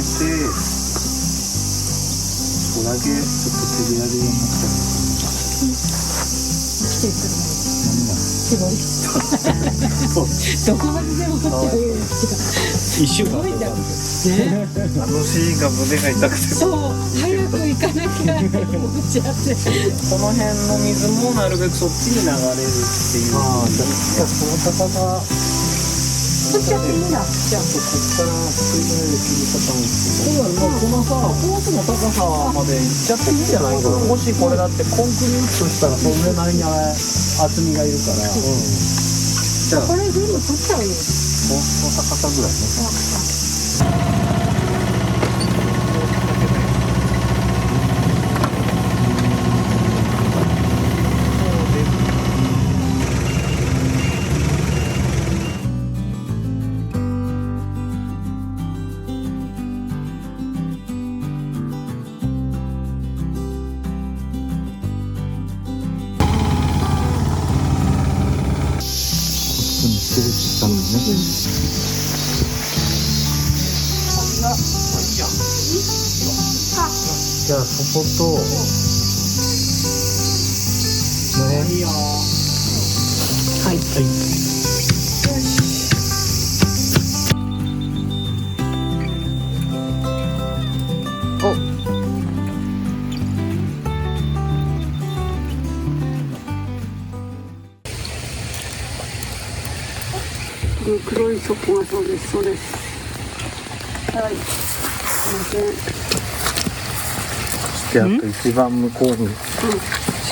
そこだけちょっと手でやるようになったら来てるから何が絞りどこまででも取ってあげるんです1週間すごいんだかかるね。あのシーンが胸が痛くてそう早く行かなきゃって思っちゃってこの辺の水もなるべくそっちに流れるっていう。ああ、じゃあその高さ取っちゃっていいんだじゃあこっから低いぐらいで切り方をそうだね、もうこのさ、コースの高さまで行っちゃっていいんじゃないかな。もしこれだってコンクリートしたらそれなりに厚みがいるから。じゃあこれ全部取っちゃうよこの高さぐらいねしてるって言ったんだよね。じゃあそことね。いいよ。はいはい。黒い底がそうですそうですはいすいませんしてあと一番向こうに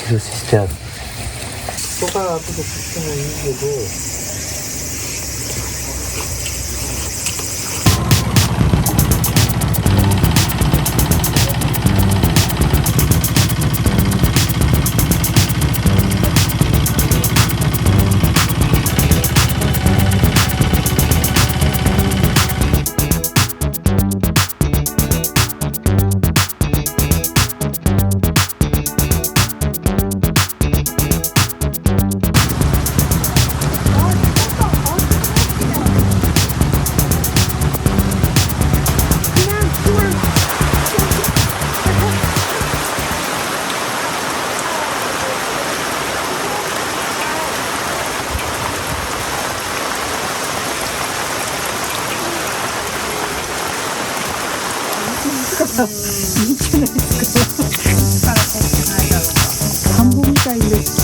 印してある。ここから後で切ってもいいけど。いいんじゃないですか田んぼみたいです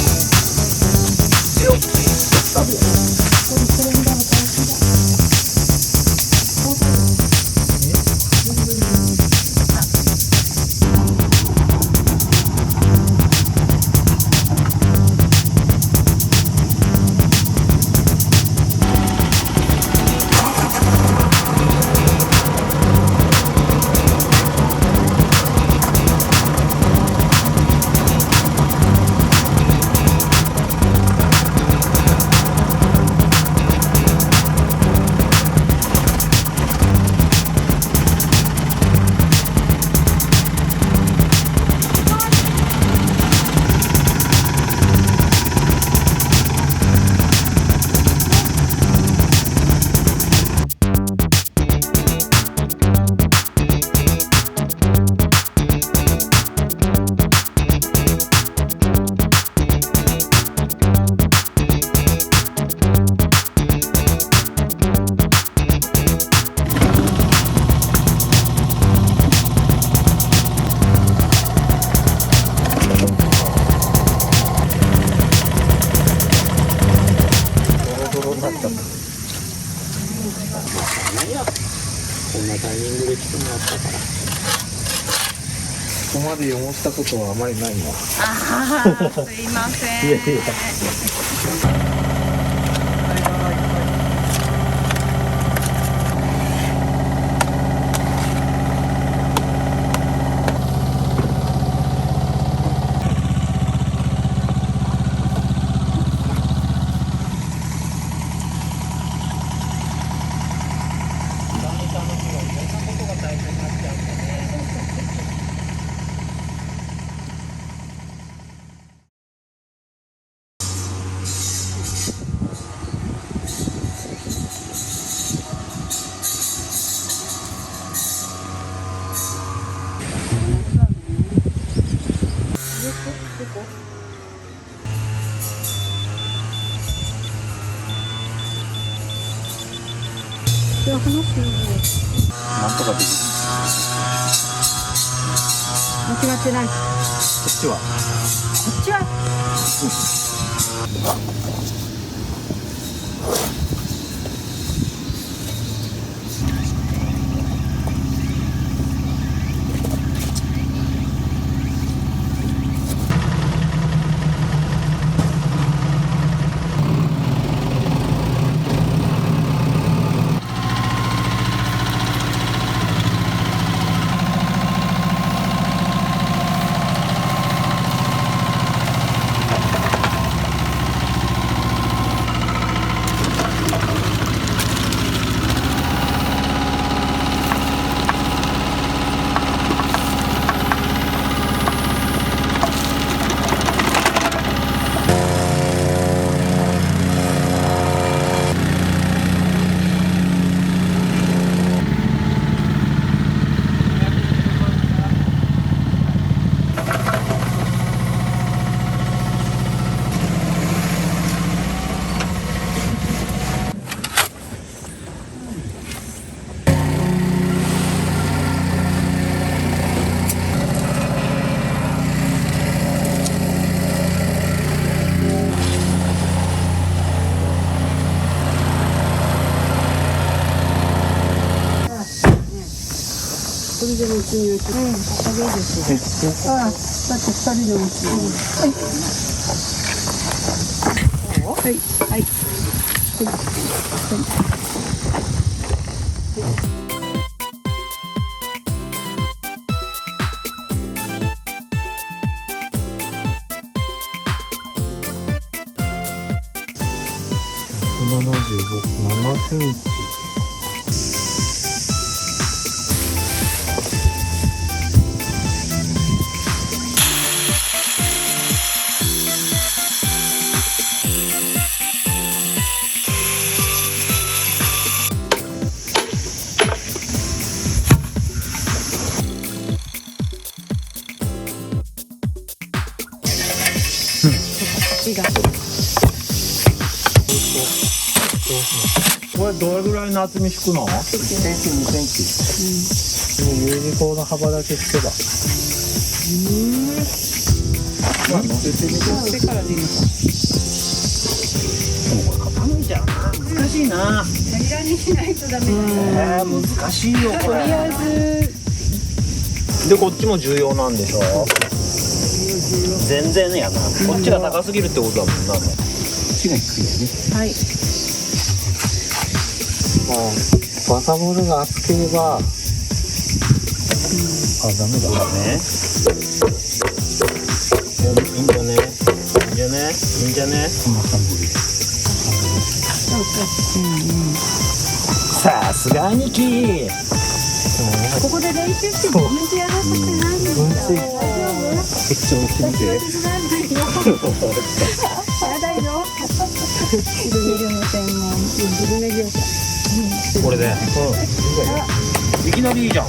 こんなタイミングで来てもらったから。ここまで汚したことはあまりないわ。あーすいません。いやいや。こいや、話してるね。なんとかできる。間違ってない。ここっちはっちは。それでもうちに置いて、あげるですよ。ああ、だって二人でもちに。はい。はい。はい。7センチ。これどれぐらいの厚み引くの1センチ2センチ。うん。U 字工の幅だけ引けば。乗せてみて。乗せからでいいのか。でもこれ傾いちゃうな。難しいな。平らにしないとダメだね。難しいよこれ。とりあえずでこっちも重要なんでしょ。全然やな。こっちが高すぎるってことだもんな。こっちが低いよね。はい。バサボールが厚ければ、ダメだね。いいんじゃね。いいんじゃね。いいんじゃね。こんな感じで。さすが兄貴。ここで練習して自分でやらせてないんですよ。適当にしてみて。やだよ。昼寝の専門昼寝業者。これで。いきなりいいじゃん。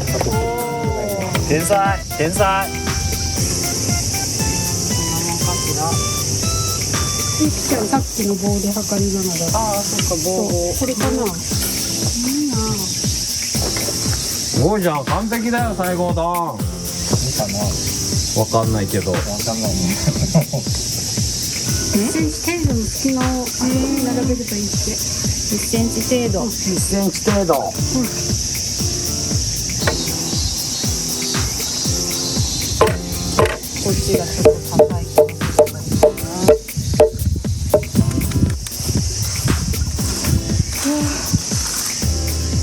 天才天才。ゆきちゃんさっきの棒で測りながら。ああ、そっか棒。これかな。すごいじゃん。完璧だよ西郷どん。いいかな。わかんないけど。わかんないね。1センチ程度の隙間を並べるといいって。1センチ程度。1センチ程度。こっちがちょっと高い。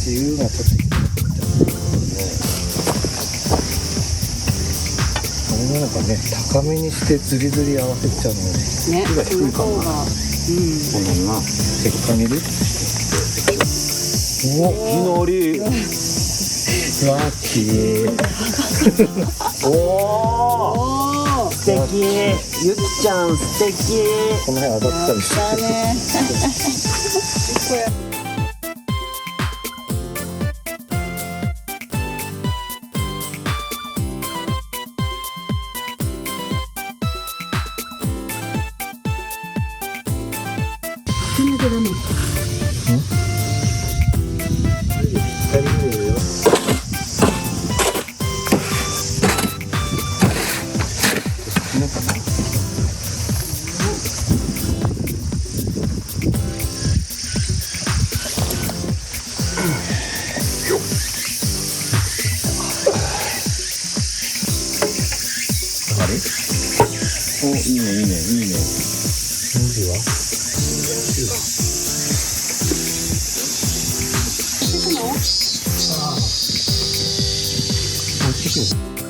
自由がちょっと。あれなのかね、高めにしてズリズリ合わせちゃうのね。ね、木が低いかな。うん。このな、せっかめで。お、いきなり。ラッキー。おお。素敵。ゆきちゃん素敵。この辺当たったりして。だね。これ。けダメ。お、いいねいいねいいね。文字はああ。